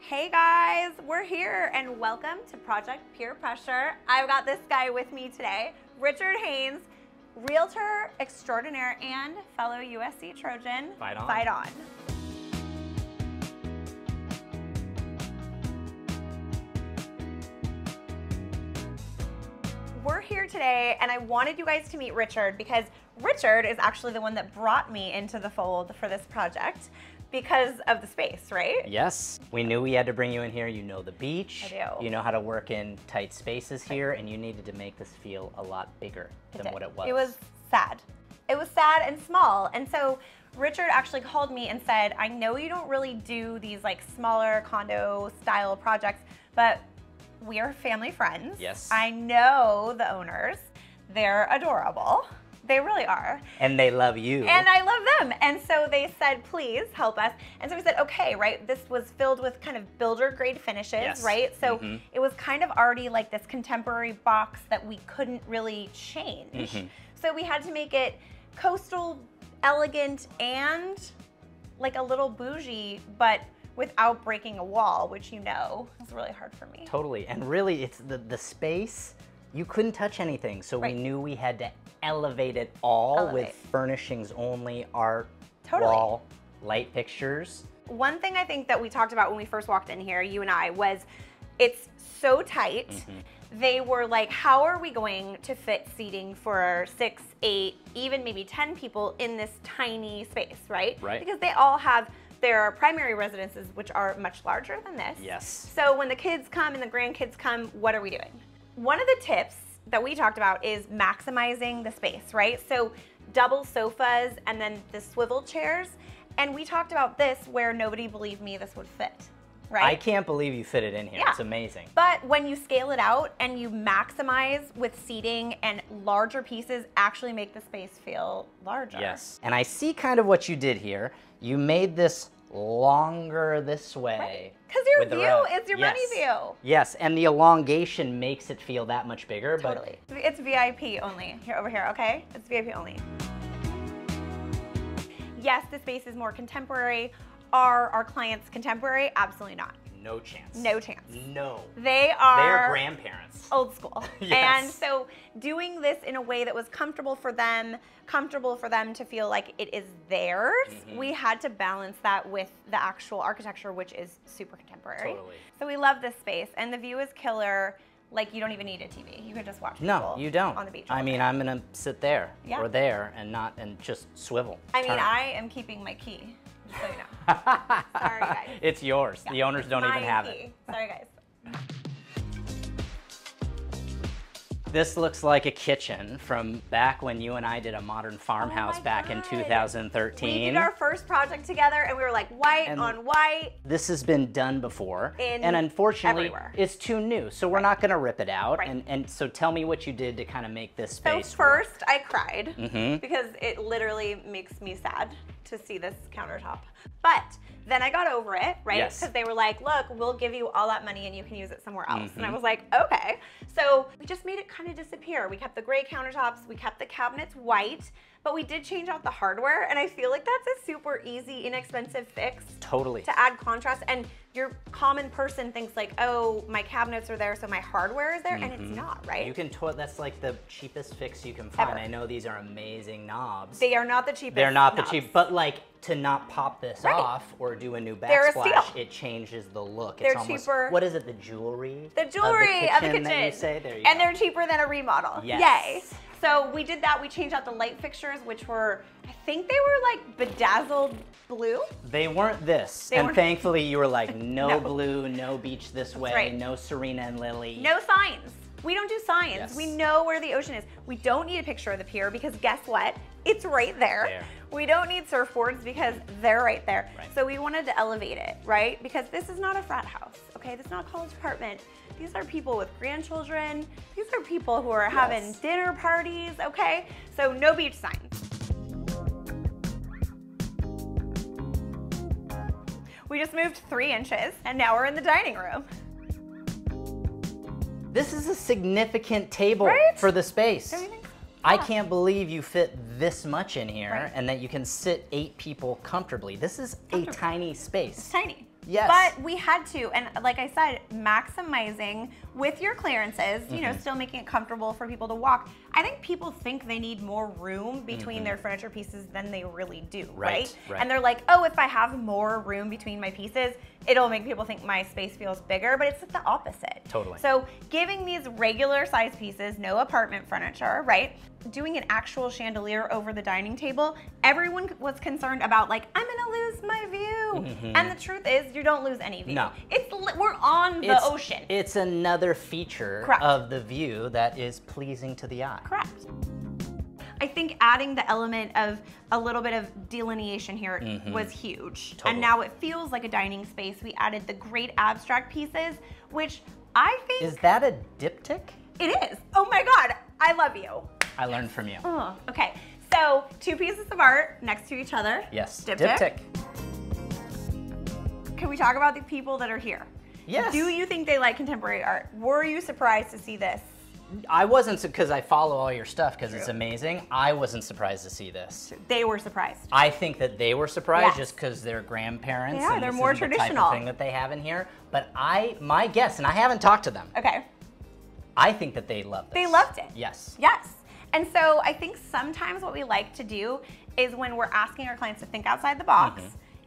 Hey guys, we're here and welcome to Project Peer Pressure. I've got this guy with me today, Richard Haynes, realtor extraordinaire and fellow USC Trojan. Fight on. Fight on. We're here today and I wanted you guys to meet Richard because Richard is actually the one that brought me into the fold for this project because of the space, right? Yes, we knew we had to bring you in here. You know the beach. I do. You know how to work in tight spaces here, and you needed to make this feel a lot bigger than what it was. It was sad. It was sad and small. And so Richard actually called me and said, I know you don't really do these like smaller condo style projects, but we are family friends. Yes. I know the owners. They're adorable. They really are. And they love you. And I love them. And so they said, please help us. And so we said, okay, right? This was filled with kind of builder grade finishes, yes. right? So it was kind of already like this contemporary box that we couldn't really change. So we had to make it coastal, elegant, and like a little bougie, but without breaking a wall, which you know is really hard for me. Totally. And really, it's the space. You couldn't touch anything, so we knew we had to elevate it all with furnishings only, art, wall, light fixtures. One thing I think that we talked about when we first walked in here, you and I, was it's so tight. They were like, how are we going to fit seating for 6, 8, even maybe 10 people in this tiny space, right? Right. Because they all have their primary residences, which are much larger than this. Yes. So when the kids come and the grandkids come, what are we doing? One of the tips that we talked about is maximizing the space, right? So double sofas and then the swivel chairs. And we talked about this where nobody believed me this would fit, right? I can't believe you fit it in here. Yeah. It's amazing. But when you scale it out and you maximize with seating and larger pieces actually make the space feel larger. Yes. And I see kind of what you did here. You made this longer this way. Because your view is your money view. Yes, and the elongation makes it feel that much bigger. Totally. But it's VIP only. Here, over here, okay? It's VIP only. Yes, the space is more contemporary. Are our clients contemporary? Absolutely not. No chance. No chance. No. They are grandparents. Old school. Yes. And so doing this in a way that was comfortable for them to feel like it is theirs, we had to balance that with the actual architecture, which is super contemporary. Totally. So we love this space, and the view is killer. Like, you don't even need a TV. You can just watch No, you don't. on the beach. I mean, I'm gonna sit there or there and just swivel. I mean, I am keeping my key. Just so you know. Sorry, guys. It's yours. Yeah. The owners don't even have it. Sorry, guys. This looks like a kitchen from back when you and I did a modern farmhouse back in 2013. We did our first project together and we were like white on white. This has been done before. And unfortunately, it's too new. So we're not gonna rip it out. And so tell me what you did to kind of make this space work. First I cried because it literally makes me sad to see this countertop. But then I got over it, right? Because they were like, look, we'll give you all that money and you can use it somewhere else. And I was like, okay. So we just made it kind of disappear. We kept the gray countertops, we kept the cabinets white, but we did change out the hardware. And I feel like that's a super easy, inexpensive fix. Totally. To add contrast. And your common person thinks like, oh, my cabinets are there, so my hardware is there, and it's not, right? You can, that's like the cheapest fix you can find. I know these are amazing knobs. They are not the cheapest. They're not the cheap, but like to not pop this off or do a new backsplash, it changes the look. They're it's almost, cheaper. What is it, the jewelry? The jewelry of the kitchen. That you say? There you and go. They're cheaper than a remodel. Yes. Yay. So we did that. We changed out the light fixtures, which were, I think they were like bedazzled blue. They weren't this. And thankfully you were like, no blue, no beach this way, no Serena and Lily. No signs. We don't do signs. We know where the ocean is. We don't need a picture of the pier because guess what? It's right there. We don't need surfboards because they're right there. So we wanted to elevate it, right? Because this is not a frat house, okay? This is not a college apartment. These are people with grandchildren. These are people who are having dinner parties, okay? So no beach signs. We just moved 3 inches and now we're in the dining room. This is a significant table for the space. Don't you think so? I can't believe you fit this much in here and that you can sit 8 people comfortably. This is a tiny space. It's tiny. Yes. But we had to, and like I said, maximizing with your clearances, you know, still making it comfortable for people to walk. I think people think they need more room between their furniture pieces than they really do, right? And they're like, oh, if I have more room between my pieces, it'll make people think my space feels bigger, but it's the opposite. Totally. So giving these regular size pieces, no apartment furniture, right? Doing an actual chandelier over the dining table, everyone was concerned about like, I'm gonna lose my view. And the truth is, you don't lose any view. No. We're on the ocean. It's another feature of the view that is pleasing to the eye. Correct. I think adding the element of a little bit of delineation here was huge. Totally. And now it feels like a dining space. We added the great abstract pieces, which I think... Is that a diptych? It is. Oh my God, I love you. I learned from you. Oh, okay, so 2 pieces of art next to each other. Yes, Diptych. Can we talk about the people that are here? Yes. Do you think they like contemporary art? Were you surprised to see this? I wasn't, because I follow all your stuff because it's amazing. I wasn't surprised to see this. They were surprised. I think that they were surprised just because they're grandparents. Yeah, and they're this more is the traditional. type of thing that they have in here. But my guess, and I haven't talked to them. Okay. I think that they love this. They loved it. Yes. Yes. And so I think sometimes what we like to do is when we're asking our clients to think outside the box,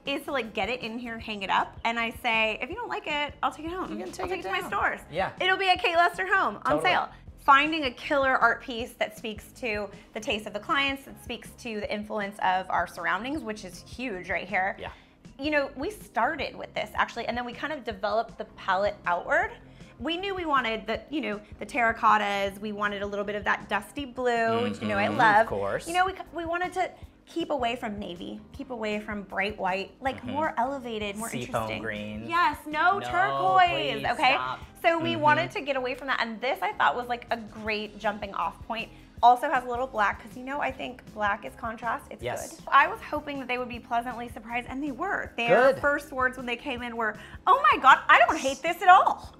is to like get it in here, hang it up, and I say, if you don't like it, I'll take it home. You can take I'll take it to my down. stores. Yeah. It'll be at Kate Lester Home on sale. Finding a killer art piece that speaks to the taste of the clients, that speaks to the influence of our surroundings, which is huge right here. Yeah. You know, we started with this actually, and then we kind of developed the palette outward. We knew we wanted the, you know, the terracottas. We wanted a little bit of that dusty blue, which you know I love. Of course. You know, we wanted to keep away from navy, keep away from bright white, like more elevated, more interesting. Seafoam green. Yes, no turquoise, please, okay? stop. So we wanted to get away from that, and this I thought was like a great jumping off point. Also has a little black, because you know I think black is contrast, it's good. I was hoping that they would be pleasantly surprised, and they were. Their first words when they came in were, oh my God, I don't hate this at all.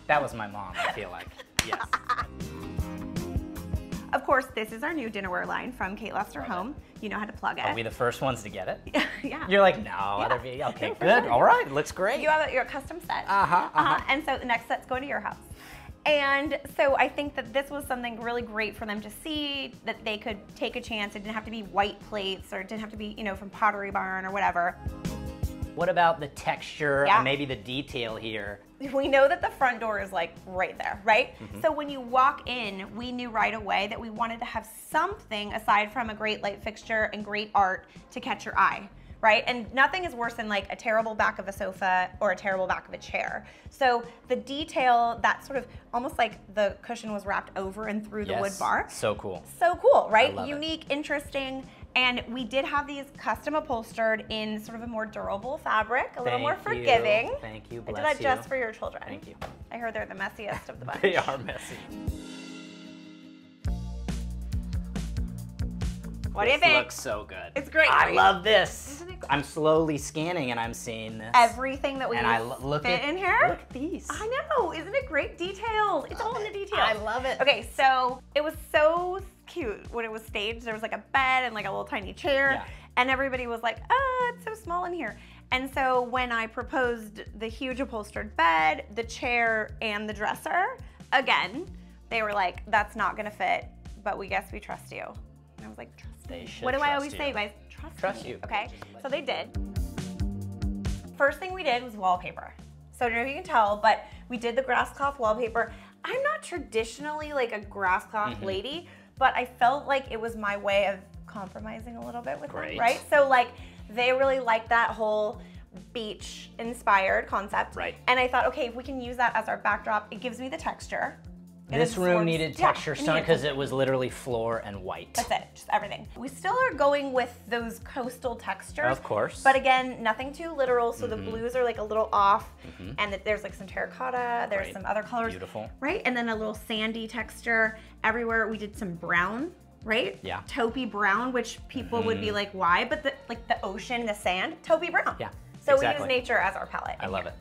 That was my mom, I feel like. Yes. Of course, this is our new dinnerware line from Kate Lester Home. You know how to plug it. Are we the first ones to get it? Yeah. You're like, no, okay, good, all right, looks great. You have your custom set. And so the next set's going to your house. And so I think that this was something really great for them to see, that they could take a chance. It didn't have to be white plates, or it didn't have to be, you know, from Pottery Barn or whatever. What about the texture and maybe the detail here? We know that the front door is like right there, right? So when you walk in, we knew right away that we wanted to have something aside from a great light fixture and great art to catch your eye, right? And nothing is worse than like a terrible back of a sofa or a terrible back of a chair. So the detail, that sort of almost like the cushion was wrapped over and through the wood bar. So cool. So cool, right? I love Unique, interesting. And we did have these custom upholstered in sort of a more durable fabric, a little more forgiving. Thank you, I did that just for your children. Thank you. I heard they're the messiest of the bunch. They are messy. What do you think? It looks so good. It's great. I love this. Isn't it great? I'm slowly scanning and I'm seeing this. Everything that we fit in here. Look at these. I know. Isn't it great? Detailed. It's all in the details. I love it. Okay, so it was so cute when it was staged. There was like a bed and like a little tiny chair, and everybody was like, "Oh, it's so small in here." And so when I proposed the huge upholstered bed, the chair, and the dresser, again, they were like, "That's not gonna fit, but we guess we trust you." And I was like, "Trust me." What do I always say, guys? Trust me. Okay, so they did. First thing we did was wallpaper. So I don't know if you can tell, but we did the grass cloth wallpaper. I'm not traditionally like a grass cloth lady, but I felt like it was my way of compromising a little bit with them, right? So like they really liked that whole beach inspired concept. Right. And I thought, okay, if we can use that as our backdrop, it gives me the texture. This room needed texture stone because it was literally floor and white. That's it, just everything. We still are going with those coastal textures. Of course. But again, nothing too literal, so the blues are like a little off, and there's like some terracotta, there's some other colors. Beautiful. Right, and then a little sandy texture everywhere. We did some brown, right? Yeah. Taupey brown, which people would be like, why? But like the ocean, the sand, taupey brown. Yeah, So we use nature as our palette. I love it.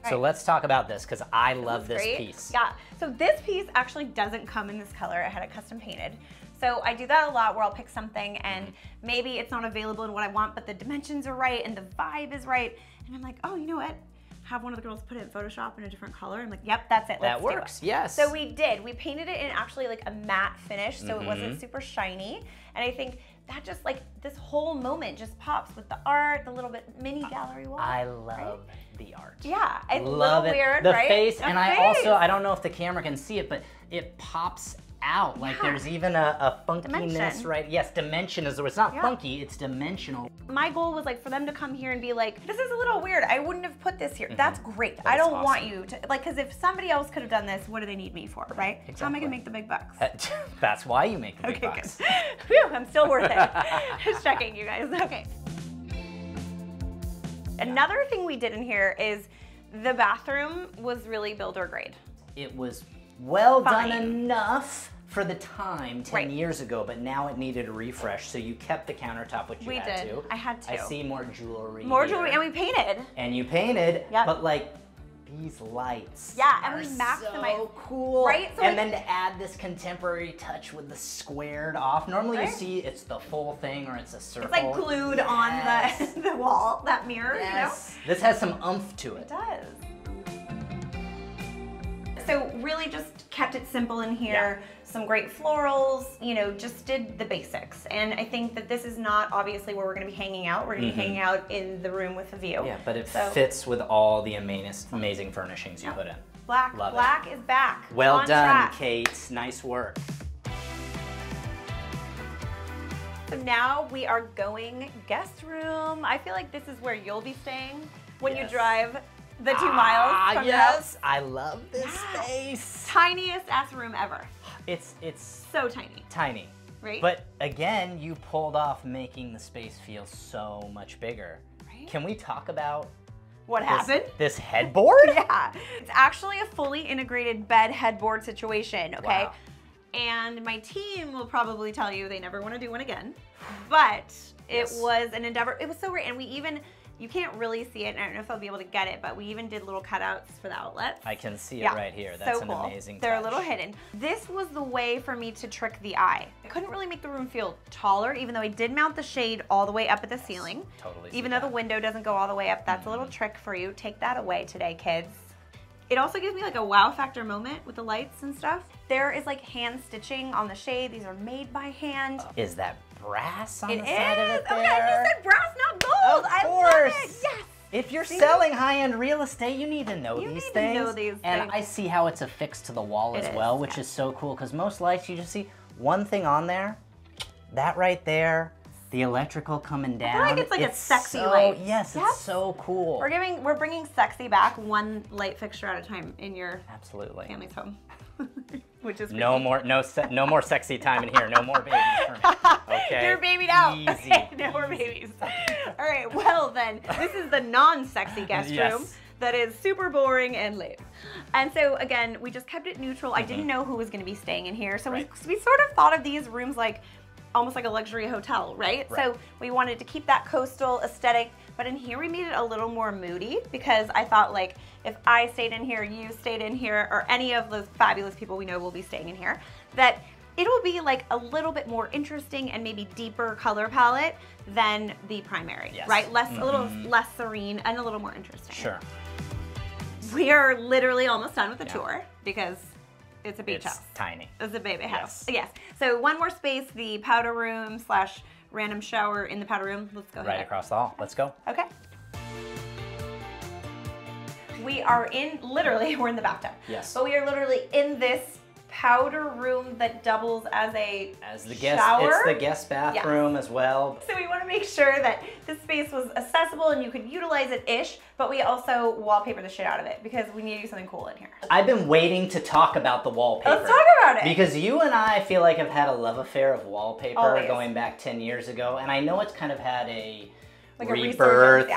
So let's talk about this because I love this piece. Yeah, so this piece actually doesn't come in this color. I had it custom painted. So I do that a lot where I'll pick something and maybe it's not available in what I want, but the dimensions are right and the vibe is right. And I'm like, oh, you know what? Have one of the girls put it in Photoshop in a different color. I'm like, yep, that's it. That works, yes. So we did. We painted it in actually like a matte finish, so it wasn't super shiny. And I think that just like this whole moment just pops with the art, the little bit mini gallery wall. I love the art. Yeah, it's love a little weird, the right? face, The and face. I don't know if the camera can see it, but it pops out. Like there's even a funkiness, Dimension. right? Yes, dimension is the word. It's not funky, it's dimensional. My goal was like for them to come here and be like, this is a little weird. I wouldn't have put this here. That's great. I don't want you to, like, because if somebody else could have done this, what do they need me for, right? Exactly. How am I gonna make the big bucks? That's why you make the big bucks. Good. Whew, I'm still worth it. Just checking, you guys. Okay. Another thing we did in here is the bathroom was really builder grade. It was well done enough for the time 10 years ago, but now it needed a refresh. So you kept the countertop, which you had to. I had to. I see more jewelry. More here. jewelry, and we painted. And you painted, but like these lights. Yeah, and we are maximized. So cool. Right? So and then to add this contemporary touch with the squared off. Normally you see it's the full thing or it's a circle. It's like glued on the wall, that mirror, you know? This has some oomph to it. It does. So really just kept it simple in here. Some great florals, you know, just did the basics. And I think that this is not obviously where we're gonna be hanging out. We're gonna be hanging out in the room with a view. Yeah, but it fits with all the amazing furnishings you put in. Black is back. Well done, track. Kate. Nice work. So now we are going guest room. I feel like this is where you'll be staying when you drive the 2 miles from yes, I love this space. Tiniest ass room ever. It's so tiny. Tiny. Right? But again, you pulled off making the space feel so much bigger. Right? Can we talk about what happened? This headboard? Yeah. It's actually a fully integrated bed headboard situation, okay? Wow. And my team will probably tell you they never want to do one again. But it was an endeavor. It was so great. And we even, you can't really see it, and I don't know if I'll be able to get it, but we even did little cutouts for the outlets. I can see it right here. That's so cool. An amazing They're touch. a little hidden. This was the way for me to trick the eye. I couldn't really make the room feel taller, even though I did mount the shade all the way up at the ceiling. Totally. Even though the window doesn't go all the way up, that's a little trick for you. Take that away today, kids. It also gives me like a wow factor moment with the lights and stuff. There is like hand stitching on the shade. These are made by hand. Is that brass on the It side of it there? Oh yeah, you said brass, not gold. Of I course. love it. Yes. If you're selling high-end real estate, you need to know these things. You need to know these and things. I see how it's affixed to the wall as well, which is so cool, because most lights you just see one thing on there, that right there, the electrical coming down. I feel like it's like a sexy light. Yes, it's so cool. We're bringing sexy back, one light fixture at a time in your family's home. Which is no more sexy time in here. No more babies for me. Okay. You're babied out. Easy. Okay, no more babies. All right. Well then, this is the non-sexy guest room that is super boring and lame. And so again, we just kept it neutral. I didn't know who was going to be staying in here, so we sort of thought of these rooms like almost like a luxury hotel, right? So we wanted to keep that coastal aesthetic, but in here we made it a little more moody because I thought like if I stayed in here, you stayed in here, or any of those fabulous people we know will be staying in here, that it'll be like a little bit more interesting and maybe deeper color palette than the primary, right? A little less serene and a little more interesting. Sure. We are literally almost done with the tour because it's a beach house. Tiny. It's a baby house. Yes. So one more space, the powder room / random shower in the powder room. Let's go ahead. Right across the hall. Let's go. Okay. We are literally, we're in the bathtub. Yes. But we are literally in this powder room that doubles as a guest shower. It's the guest bathroom as well. So we want to make sure that this space was accessible and you could utilize it-ish, but we also wallpaper the shit out of it because we need to do something cool in here. I've been waiting to talk about the wallpaper. Let's talk about it. Because you and I feel like have had a love affair of wallpaper going back 10 years ago, and I know it's kind of had a rebirth,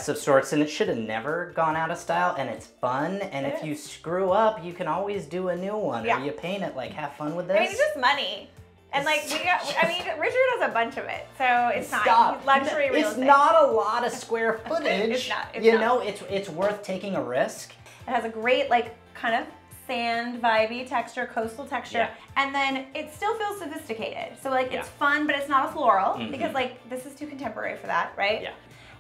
of sorts, and it should have never gone out of style, and it's fun, and if you screw up, you can always do a new one, or you paint it, like, have fun with this. I mean, it's just money. And like, Richard has a bunch of it, so it's not luxury real estate. It's not a lot of square footage. It's not. It's worth taking a risk. It has a great, like, kind of sand vibey texture, coastal texture, and then it still feels sophisticated. So like it's fun, but it's not a floral because like this is too contemporary for that, right? Yeah.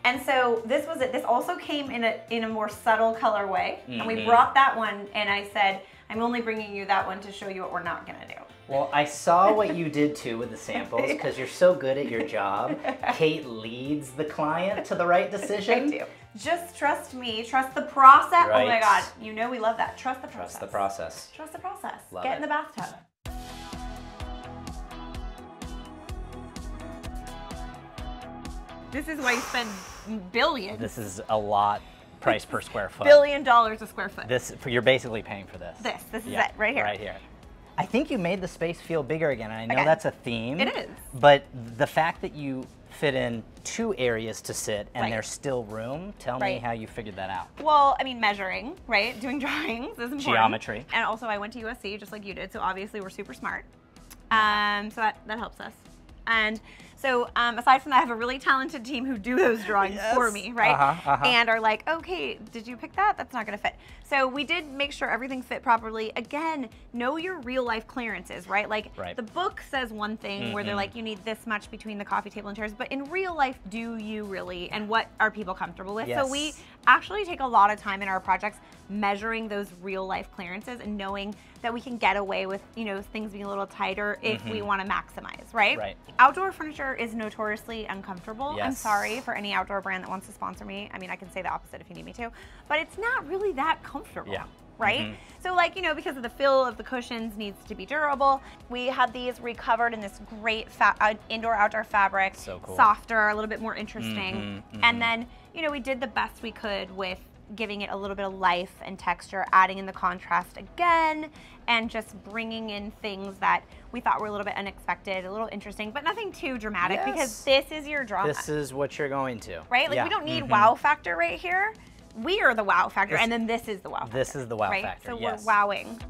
And so this was it. This also came in a more subtle colorway. And we brought that one, and I said, I'm only bringing you that one to show you what we're not gonna do. Well, I saw what you did too with the samples, because you're so good at your job. Kate leads the client to the right decision. I do. Just trust me, trust the process. Right. Oh my God, you know we love that. Trust the process. Trust the process. Trust the process. Love Get it. in the bathtub. This is why you spend billions. This is a lot price per square foot. $1 billion a square foot. You're basically paying for this. This is it, right here. Right here. I think you made the space feel bigger again. I know that's a theme. It is. But the fact that you fit in 2 areas to sit and there's still room, tell me how you figured that out. Well, I mean, measuring, right? Doing drawings is important. Geometry. And also I went to USC just like you did, so obviously we're super smart. So that helps us. And so aside from that, I have a really talented team who do those drawings for me, right? And are like, okay, did you pick that? That's not gonna fit. So we did make sure everything fit properly. Again, know your real life clearances, right? Like the book says one thing where they're like, you need this much between the coffee table and chairs, but in real life, do you really? And what are people comfortable with? So we actually take a lot of time in our projects measuring those real life clearances and knowing that we can get away with, you know, things being a little tighter if we want to maximize, right? Outdoor furniture is notoriously uncomfortable. I'm sorry for any outdoor brand that wants to sponsor me. I mean, I can say the opposite if you need me to, but it's not really that comfortable. Right? So like, you know, because of the feel of the cushions needs to be durable. We had these recovered in this great indoor-outdoor fabric. So cool. Softer, a little bit more interesting. And then, you know, we did the best we could with giving it a little bit of life and texture, adding in the contrast again, and just bringing in things that we thought were a little bit unexpected, a little interesting, but nothing too dramatic because this is your drama. This is what you're going to. Right? Like we don't need wow factor right here. We are the wow factor, and then this is the wow factor. This is the wow factor, So we're wowing.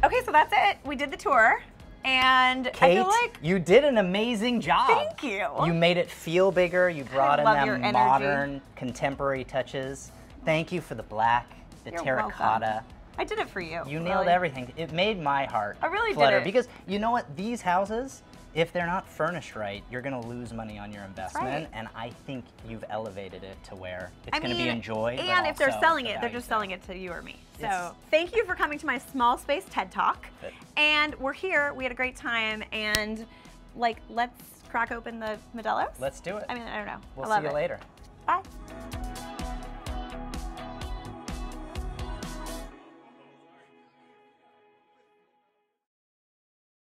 Okay, so that's it. We did the tour, and Kate, I feel like you did an amazing job. Thank you. You made it feel bigger. You brought in love your them energy. modern, contemporary touches. Thank you for the black, the You're terracotta. welcome. I did it for you. You nailed everything. It made my heart I really flutter did it. because you know what? These houses, if they're not furnished right, you're going to lose money on your investment, right. and I think you've elevated it to where it's going to be enjoyed. And if they're also selling the it, they're value's just there. selling it to you or me. So thank you for coming to my small space TED Talk. And we're here. We had a great time, and like, let's crack open the Modelos. Let's do it. I mean, I don't know. We'll I love see you later. Bye.